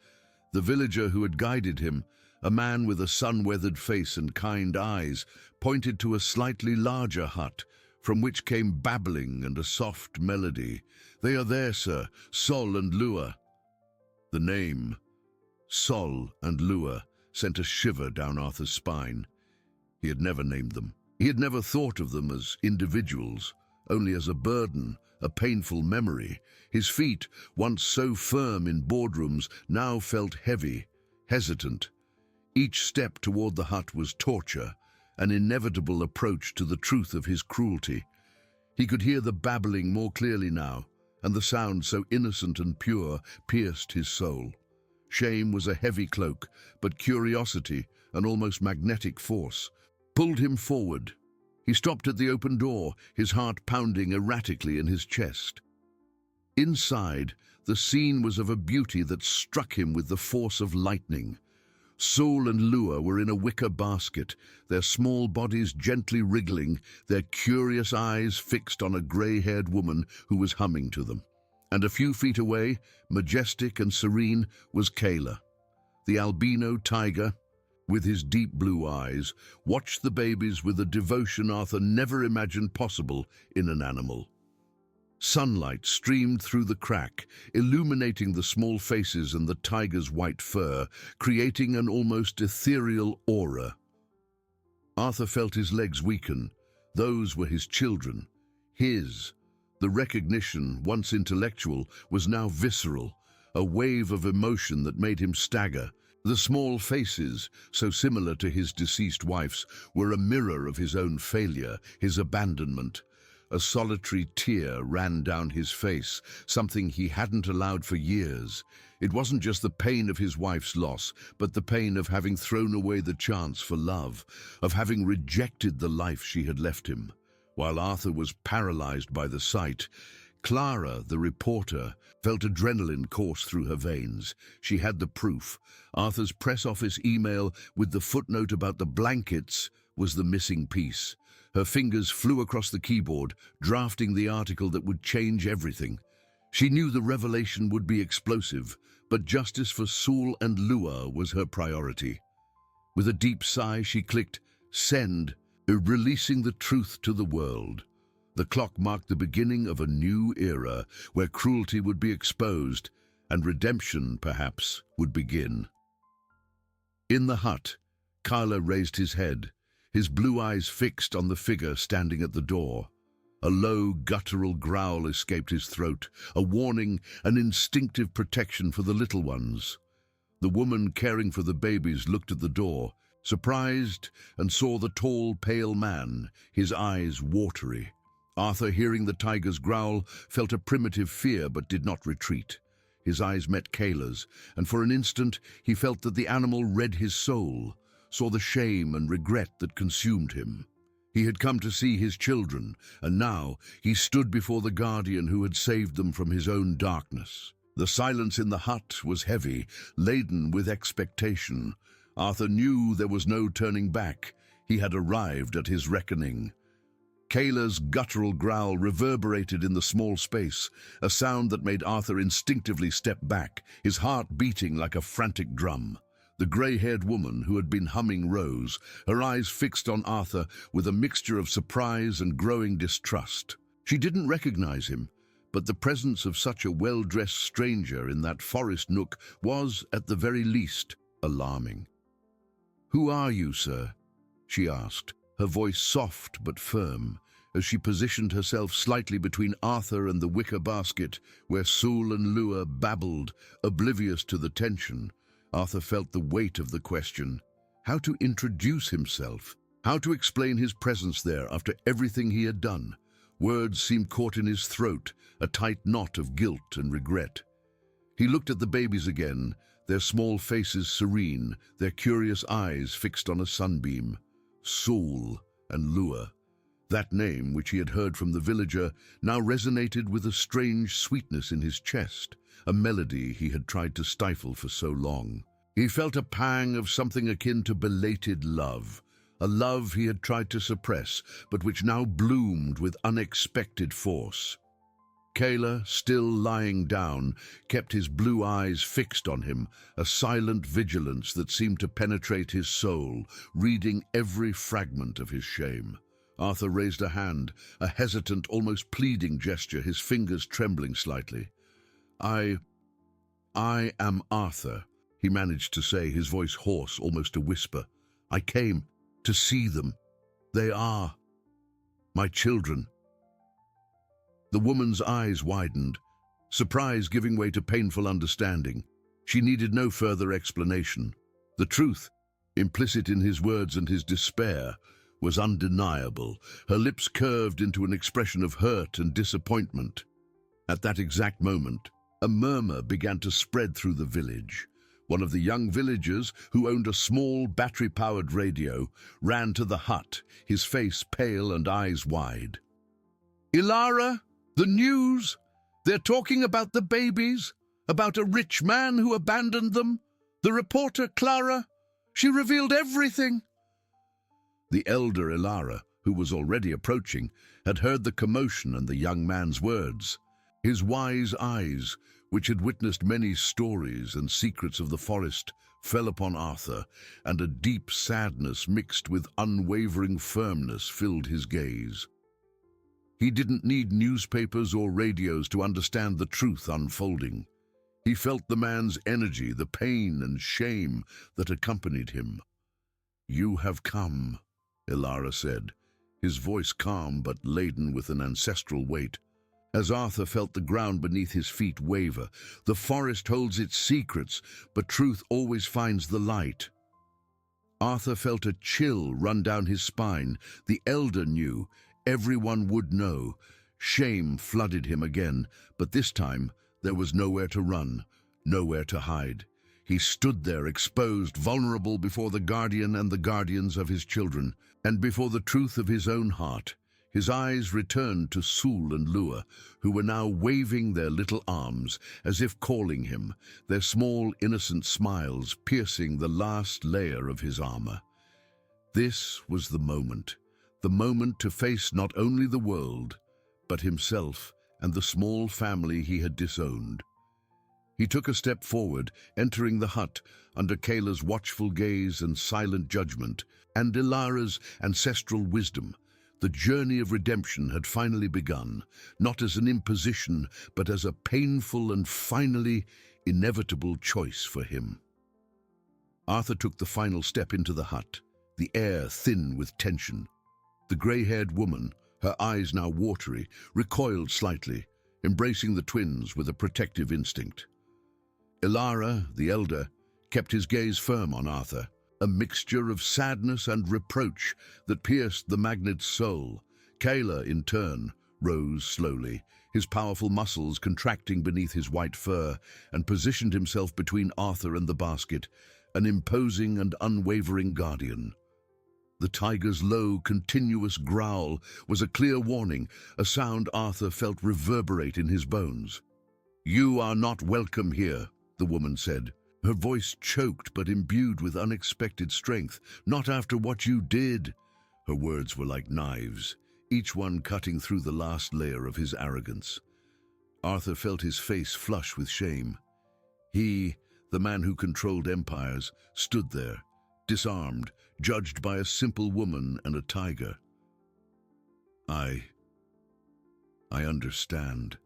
The villager who had guided him, a man with a sun-weathered face and kind eyes, pointed to a slightly larger hut, from which came babbling and a soft melody. "They are there, sir, Sol and Lua." The name, Sol and Lua, sent a shiver down Arthur's spine. He had never named them. He had never thought of them as individuals, only as a burden, a painful memory. His feet, once so firm in boardrooms, now felt heavy, hesitant. Each step toward the hut was torture, an inevitable approach to the truth of his cruelty. He could hear the babbling more clearly now, and the sound, so innocent and pure, pierced his soul. Shame was a heavy cloak, but curiosity, an almost magnetic force, pulled him forward. He stopped at the open door, his heart pounding erratically in his chest. Inside, the scene was of a beauty that struck him with the force of lightning. Sol and Lua were in a wicker basket, their small bodies gently wriggling, their curious eyes fixed on a grey-haired woman who was humming to them. And a few feet away, majestic and serene, was Kayla. The albino tiger, with his deep blue eyes, watched the babies with a devotion Arthur never imagined possible in an animal. Sunlight streamed through the crack, illuminating the small faces and the tiger's white fur, creating an almost ethereal aura. Arthur felt his legs weaken. Those were his children. His. The recognition, once intellectual, was now visceral, a wave of emotion that made him stagger. The small faces, so similar to his deceased wife's, were a mirror of his own failure, his abandonment. A solitary tear ran down his face, something he hadn't allowed for years. It wasn't just the pain of his wife's loss, but the pain of having thrown away the chance for love, of having rejected the life she had left him. While Arthur was paralyzed by the sight, Clara, the reporter, felt adrenaline course through her veins. She had the proof. Arthur's press office email with the footnote about the blankets was the missing piece. Her fingers flew across the keyboard, drafting the article that would change everything. She knew the revelation would be explosive, but justice for Sul and Lua was her priority. With a deep sigh, she clicked send, releasing the truth to the world. The clock marked the beginning of a new era where cruelty would be exposed and redemption, perhaps, would begin. In the hut, Kyla raised his head, his blue eyes fixed on the figure standing at the door. A low, guttural growl escaped his throat, a warning, an instinctive protection for the little ones. The woman caring for the babies looked at the door, surprised, and saw the tall, pale man, his eyes watery. Arthur, hearing the tiger's growl, felt a primitive fear but did not retreat. His eyes met Kayla's, and for an instant he felt that the animal read his soul, saw the shame and regret that consumed him. He had come to see his children, and now he stood before the guardian who had saved them from his own darkness. The silence in the hut was heavy, laden with expectation. Arthur knew there was no turning back. He had arrived at his reckoning. Kayla's guttural growl reverberated in the small space, a sound that made Arthur instinctively step back, his heart beating like a frantic drum. The grey-haired woman who had been humming rose, her eyes fixed on Arthur with a mixture of surprise and growing distrust. She didn't recognize him, but the presence of such a well-dressed stranger in that forest nook was, at the very least, alarming. "Who are you, sir?" she asked, her voice soft but firm, as she positioned herself slightly between Arthur and the wicker basket where Sul and Lua babbled, oblivious to the tension. Arthur felt the weight of the question. How to introduce himself? How to explain his presence there after everything he had done? Words seemed caught in his throat, a tight knot of guilt and regret. He looked at the babies again, their small faces serene, their curious eyes fixed on a sunbeam. Sul and Lua. That name, which he had heard from the villager, now resonated with a strange sweetness in his chest, a melody he had tried to stifle for so long. He felt a pang of something akin to belated love, a love he had tried to suppress, but which now bloomed with unexpected force. Kayla, still lying down, kept his blue eyes fixed on him, a silent vigilance that seemed to penetrate his soul, reading every fragment of his shame. Arthur raised a hand, a hesitant, almost pleading gesture, his fingers trembling slightly. I am Arthur," he managed to say, his voice hoarse, almost a whisper. "I came to see them. They are my children." The woman's eyes widened, surprise giving way to painful understanding. She needed no further explanation. The truth, implicit in his words and his despair, was undeniable. Her lips curved into an expression of hurt and disappointment. At that exact moment, a murmur began to spread through the village. One of the young villagers, who owned a small battery-powered radio, ran to the hut, his face pale and eyes wide. "Ilara, the news! They're talking about the babies, about a rich man who abandoned them. The reporter, Clara, she revealed everything." The elder Ilara, who was already approaching, had heard the commotion and the young man's words. His wise eyes, which had witnessed many stories and secrets of the forest, fell upon Arthur, and a deep sadness mixed with unwavering firmness filled his gaze. He didn't need newspapers or radios to understand the truth unfolding. He felt the man's energy, the pain and shame that accompanied him. "You have come," Ilara said, his voice calm but laden with an ancestral weight. As Arthur felt the ground beneath his feet waver, the forest holds its secrets, but truth always finds the light. Arthur felt a chill run down his spine. The elder knew, everyone would know. Shame flooded him again, but this time there was nowhere to run, nowhere to hide. He stood there exposed, vulnerable before the guardian and the guardians of his children, and before the truth of his own heart. His eyes returned to Sul and Lua, who were now waving their little arms as if calling him, their small innocent smiles piercing the last layer of his armor. This was the moment to face not only the world, but himself and the small family he had disowned. He took a step forward, entering the hut under Kayla's watchful gaze and silent judgment, and Ilara's ancestral wisdom. The journey of redemption had finally begun, not as an imposition, but as a painful and finally inevitable choice for him. Arthur took the final step into the hut, the air thin with tension. The grey-haired woman, her eyes now watery, recoiled slightly, embracing the twins with a protective instinct. Ilara, the elder, kept his gaze firm on Arthur, a mixture of sadness and reproach that pierced the magnate's soul. Kayla, in turn, rose slowly, his powerful muscles contracting beneath his white fur, and positioned himself between Arthur and the basket, an imposing and unwavering guardian. The tiger's low, continuous growl was a clear warning, a sound Arthur felt reverberate in his bones. "You are not welcome here," the woman said, her voice choked but imbued with unexpected strength. "Not after what you did." Her words were like knives, each one cutting through the last layer of his arrogance. Arthur felt his face flush with shame. He, the man who controlled empires, stood there, disarmed, judged by a simple woman and a tiger. I understand,"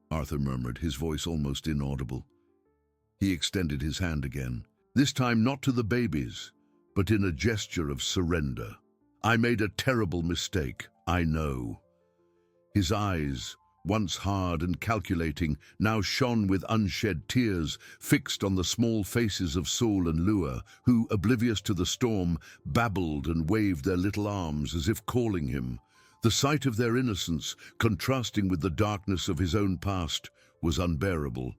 Arthur murmured, his voice almost inaudible. He extended his hand again, this time not to the babies, but in a gesture of surrender. "I made a terrible mistake, I know." His eyes, once hard and calculating, now shone with unshed tears, fixed on the small faces of Sul and Lua, who, oblivious to the storm, babbled and waved their little arms as if calling him. The sight of their innocence, contrasting with the darkness of his own past, was unbearable.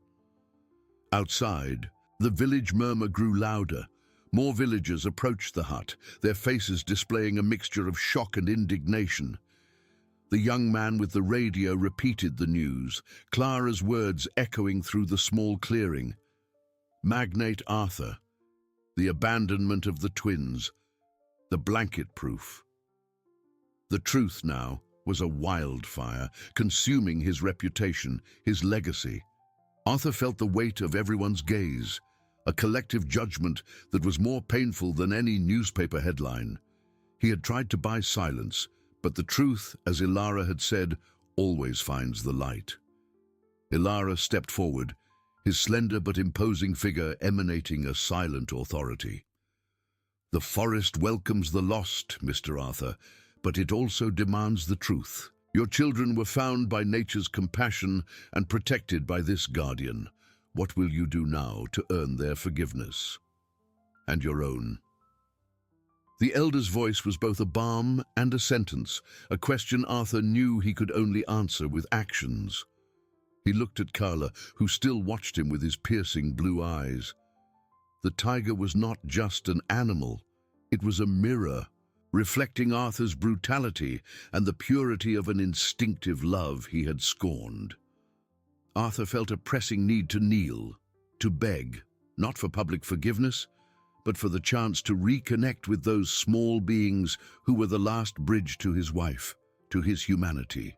Outside, the village murmur grew louder. More villagers approached the hut, their faces displaying a mixture of shock and indignation. The young man with the radio repeated the news, Clara's words echoing through the small clearing. Magnate Arthur, the abandonment of the twins, the blanket proof. The truth now was a wildfire, consuming his reputation, his legacy. Arthur felt the weight of everyone's gaze, a collective judgment that was more painful than any newspaper headline. He had tried to buy silence, but the truth, as Ilara had said, always finds the light. Ilara stepped forward, his slender but imposing figure emanating a silent authority. "The forest welcomes the lost, Mr. Arthur, but it also demands the truth. Your children were found by nature's compassion and protected by this guardian. What will you do now to earn their forgiveness? And your own?" The elder's voice was both a balm and a sentence, a question Arthur knew he could only answer with actions. He looked at Carla, who still watched him with his piercing blue eyes. The tiger was not just an animal, it was a mirror, reflecting Arthur's brutality and the purity of an instinctive love he had scorned. Arthur felt a pressing need to kneel, to beg, not for public forgiveness, but for the chance to reconnect with those small beings who were the last bridge to his wife, to his humanity.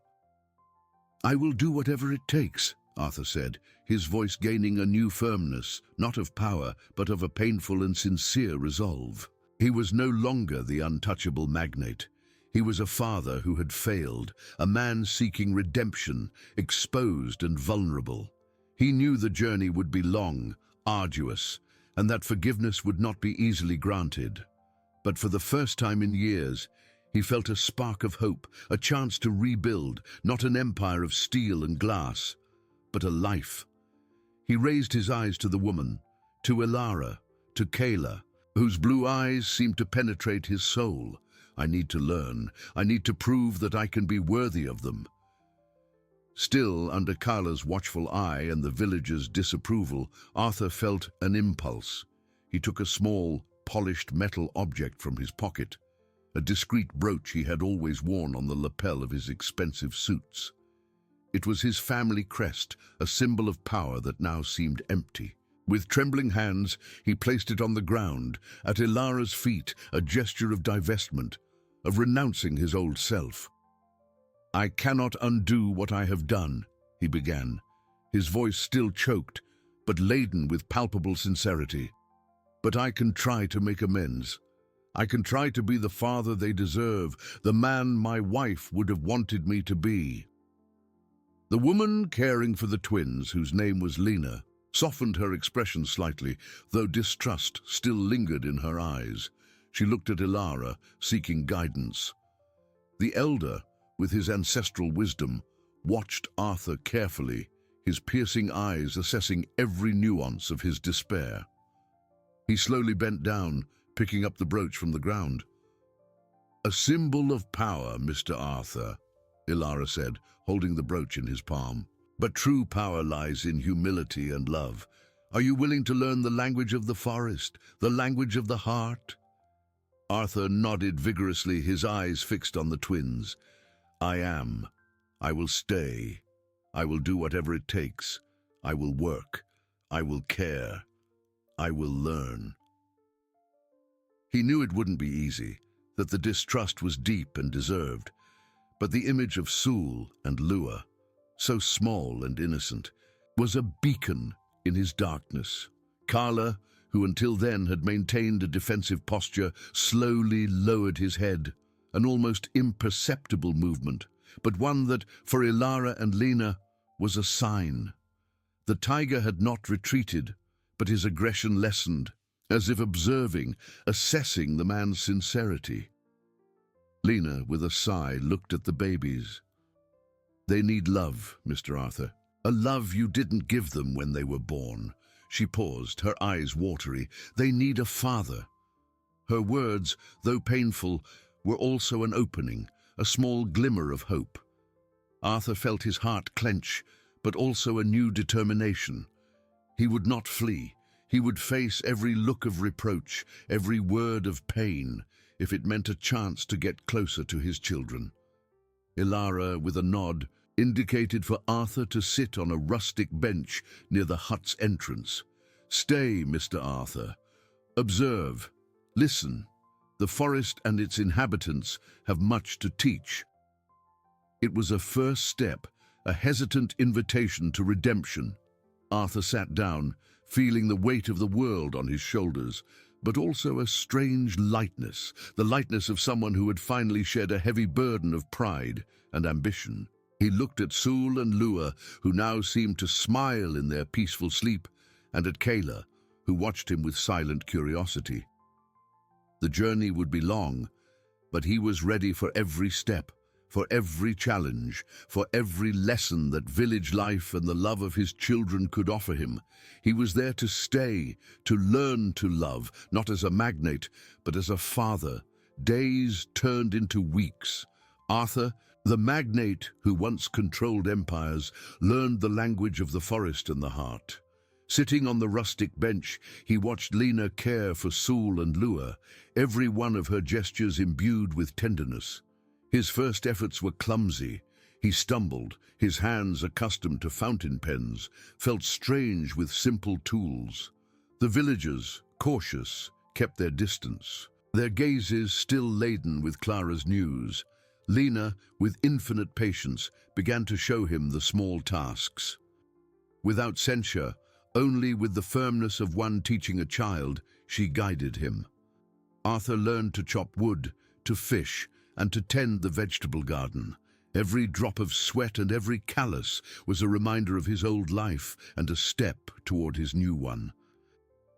"I will do whatever it takes," Arthur said, his voice gaining a new firmness, not of power, but of a painful and sincere resolve. He was no longer the untouchable magnate. He was a father who had failed, a man seeking redemption, exposed and vulnerable. He knew the journey would be long, arduous, and that forgiveness would not be easily granted. But for the first time in years, he felt a spark of hope, a chance to rebuild, not an empire of steel and glass, but a life. He raised his eyes to the woman, to Ilara, to Kayla, whose blue eyes seemed to penetrate his soul. I need to learn. I need to prove that I can be worthy of them. Still, under Kayla's watchful eye and the villagers' disapproval, Arthur felt an impulse. He took a small, polished metal object from his pocket, a discreet brooch he had always worn on the lapel of his expensive suits. It was his family crest, a symbol of power that now seemed empty. With trembling hands, he placed it on the ground, at Ilara's feet, a gesture of divestment, of renouncing his old self. "I cannot undo what I have done," he began, his voice still choked, but laden with palpable sincerity. "But I can try to make amends. I can try to be the father they deserve, the man my wife would have wanted me to be." The woman caring for the twins, whose name was Lena, softened her expression slightly, though distrust still lingered in her eyes. She looked at Ilara, seeking guidance. The elder, with his ancestral wisdom, watched Arthur carefully, his piercing eyes assessing every nuance of his despair. He slowly bent down, picking up the brooch from the ground. "A symbol of power, Mr. Arthur," Ilara said, holding the brooch in his palm. "But true power lies in humility and love. Are you willing to learn the language of the forest, the language of the heart?" Arthur nodded vigorously, his eyes fixed on the twins. "I am. I will stay. I will do whatever it takes. I will work. I will care. I will learn." He knew it wouldn't be easy, that the distrust was deep and deserved, but the image of Sul and Lua, so small and innocent, was a beacon in his darkness. Kala, who until then had maintained a defensive posture, slowly lowered his head, an almost imperceptible movement, but one that, for Ilara and Lena, was a sign. The tiger had not retreated, but his aggression lessened, as if observing, assessing the man's sincerity. Lena, with a sigh, looked at the babies. "They need love, Mr. Arthur. A love you didn't give them when they were born." She paused, her eyes watery. "They need a father." Her words, though painful, were also an opening, a small glimmer of hope. Arthur felt his heart clench, but also a new determination. He would not flee. He would face every look of reproach, every word of pain, if it meant a chance to get closer to his children. Ilara, with a nod, indicated for Arthur to sit on a rustic bench near the hut's entrance. "Stay, Mr. Arthur. Observe. Listen. The forest and its inhabitants have much to teach." It was a first step, a hesitant invitation to redemption. Arthur sat down, feeling the weight of the world on his shoulders, but also a strange lightness, the lightness of someone who had finally shed a heavy burden of pride and ambition. He looked at Sul and Lua, who now seemed to smile in their peaceful sleep, and at Kayla, who watched him with silent curiosity. The journey would be long, but he was ready for every step, for every challenge, for every lesson that village life and the love of his children could offer him. He was there to stay, to learn to love, not as a magnate, but as a father. Days turned into weeks. Arthur, the magnate who once controlled empires, learned the language of the forest and the heart. Sitting on the rustic bench, he watched Lena care for Sul and Lua, every one of her gestures imbued with tenderness. His first efforts were clumsy. He stumbled, his hands accustomed to fountain pens, felt strange with simple tools. The villagers, cautious, kept their distance, their gazes still laden with Clara's news. Lena, with infinite patience, began to show him the small tasks. Without censure, only with the firmness of one teaching a child, she guided him. Arthur learned to chop wood, to fish, and to tend the vegetable garden. Every drop of sweat and every callus was a reminder of his old life and a step toward his new one.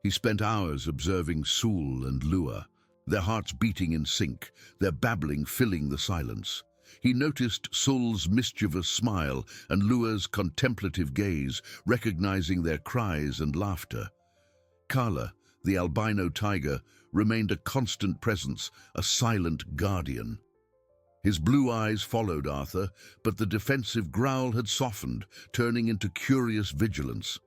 He spent hours observing Sul and Lua, their hearts beating in sync, their babbling filling the silence. He noticed Sul's mischievous smile and Lua's contemplative gaze, recognizing their cries and laughter. Kala, the albino tiger, remained a constant presence, a silent guardian. His blue eyes followed Arthur, but the defensive growl had softened, turning into curious vigilance.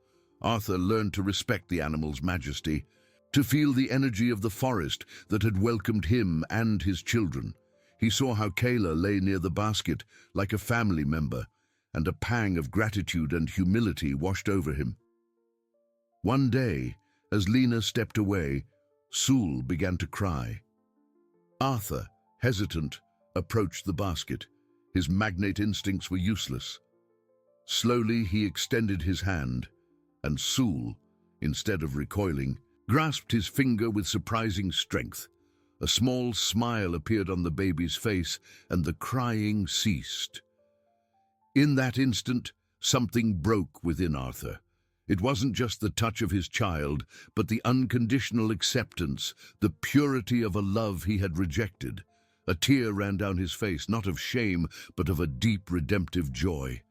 Arthur learned to respect the animal's majesty, to feel the energy of the forest that had welcomed him and his children. He saw how Kayla lay near the basket like a family member, and a pang of gratitude and humility washed over him. One day, as Lena stepped away, Sul began to cry. Arthur, hesitant, approached the basket. His magnate instincts were useless. Slowly he extended his hand, and Sul, instead of recoiling, grasped his finger with surprising strength. A small smile appeared on the baby's face, and the crying ceased. In that instant, something broke within Arthur. It wasn't just the touch of his child, but the unconditional acceptance, the purity of a love he had rejected. A tear ran down his face, not of shame, but of a deep redemptive joy.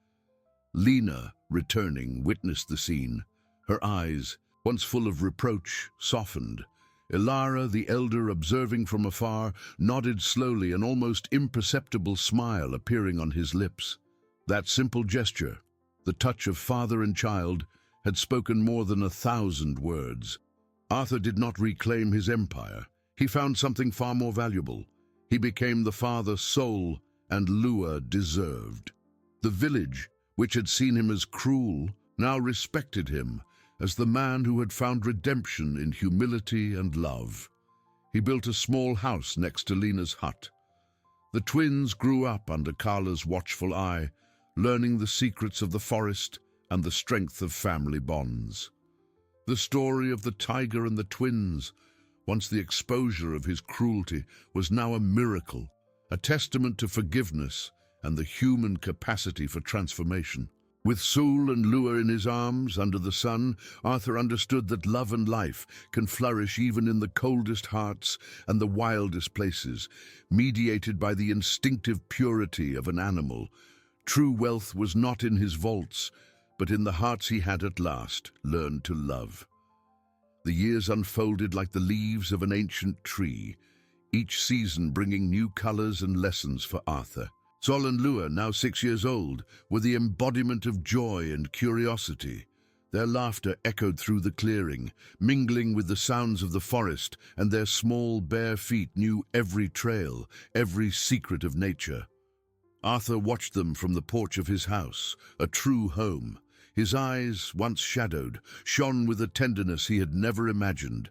Lena, returning, witnessed the scene. Her eyes, once full of reproach, softened. Ilara, the elder, observing from afar, nodded slowly, an almost imperceptible smile appearing on his lips. That simple gesture, the touch of father and child, had spoken more than 1,000 words. Arthur did not reclaim his empire. He found something far more valuable. He became the father Sol and Lua deserved. The village, which had seen him as cruel, now respected him as the man who had found redemption in humility and love. He built a small house next to Lena's hut. The twins grew up under Kala's watchful eye, learning the secrets of the forest and the strength of family bonds. The story of the tiger and the twins, once the exposure of his cruelty, was now a miracle, a testament to forgiveness and the human capacity for transformation. With Sul and Lua in his arms under the sun, Arthur understood that love and life can flourish even in the coldest hearts and the wildest places, mediated by the instinctive purity of an animal. True wealth was not in his vaults, but in the hearts he had at last learned to love. The years unfolded like the leaves of an ancient tree, each season bringing new colors and lessons for Arthur. Sol and Lua, now 6 years old, were the embodiment of joy and curiosity. Their laughter echoed through the clearing, mingling with the sounds of the forest, and their small, bare feet knew every trail, every secret of nature. Arthur watched them from the porch of his house, a true home. His eyes, once shadowed, shone with a tenderness he had never imagined.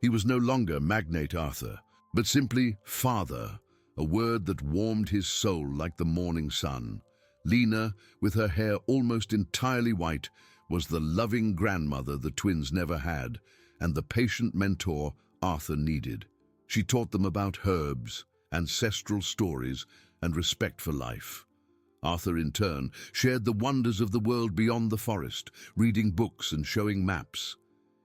He was no longer Magnate Arthur, but simply Father, a word that warmed his soul like the morning sun. Lena, with her hair almost entirely white, was the loving grandmother the twins never had, and the patient mentor Arthur needed. She taught them about herbs, ancestral stories, and respect for life. Arthur, in turn, shared the wonders of the world beyond the forest, reading books and showing maps.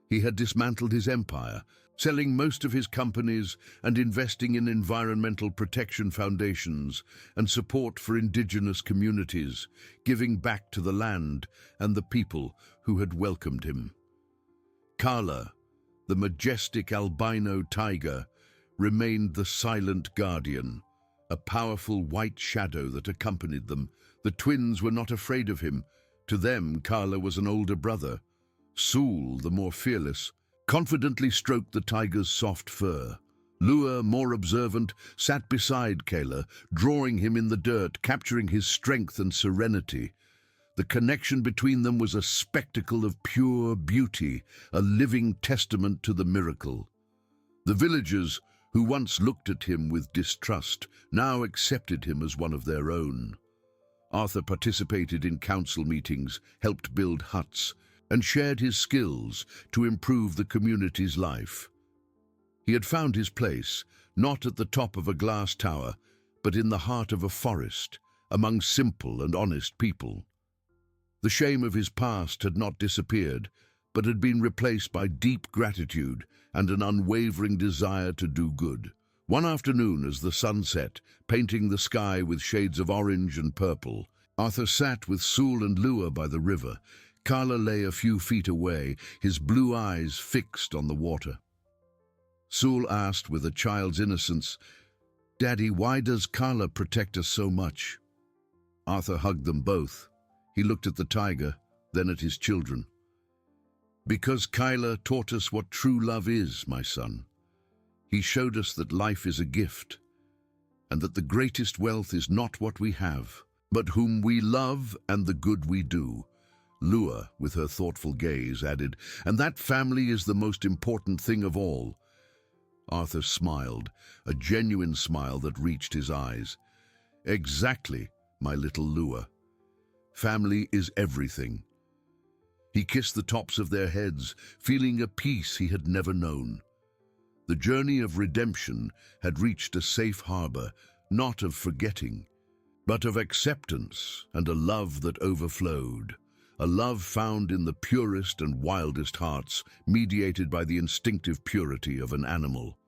He had dismantled his empire, selling most of his companies and investing in environmental protection foundations and support for indigenous communities, giving back to the land and the people who had welcomed him. Kala, the majestic albino tiger, remained the silent guardian, a powerful white shadow that accompanied them. The twins were not afraid of him. To them, Kala was an older brother. Sul, the more fearless, confidently stroked the tiger's soft fur. Lua, more observant, sat beside Kala, drawing him in the dirt, capturing his strength and serenity. The connection between them was a spectacle of pure beauty, a living testament to the miracle. The villagers, who once looked at him with distrust, now accepted him as one of their own. Arthur participated in council meetings, helped build huts, and shared his skills to improve the community's life. He had found his place, not at the top of a glass tower, but in the heart of a forest, among simple and honest people. The shame of his past had not disappeared, but had been replaced by deep gratitude and an unwavering desire to do good. One afternoon, as the sun set, painting the sky with shades of orange and purple, Arthur sat with Sule and Lua by the river. Carla lay a few feet away, his blue eyes fixed on the water. Sule asked with a child's innocence, "Daddy, why does Carla protect us so much?" Arthur hugged them both. He looked at the tiger, then at his children. "Because Kyla taught us what true love is, my son. He showed us that life is a gift, and that the greatest wealth is not what we have, but whom we love and the good we do." Lua, with her thoughtful gaze, added, "And that family is the most important thing of all." Arthur smiled, a genuine smile that reached his eyes. "Exactly, my little Lua. Family is everything." He kissed the tops of their heads, feeling a peace he had never known. The journey of redemption had reached a safe harbor, not of forgetting, but of acceptance and a love that overflowed. A love found in the purest and wildest hearts, mediated by the instinctive purity of an animal.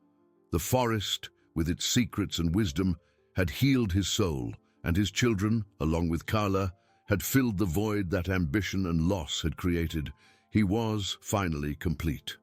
The forest, with its secrets and wisdom, had healed his soul, and his children, along with Carla, had filled the void that ambition and loss had created. He was finally complete.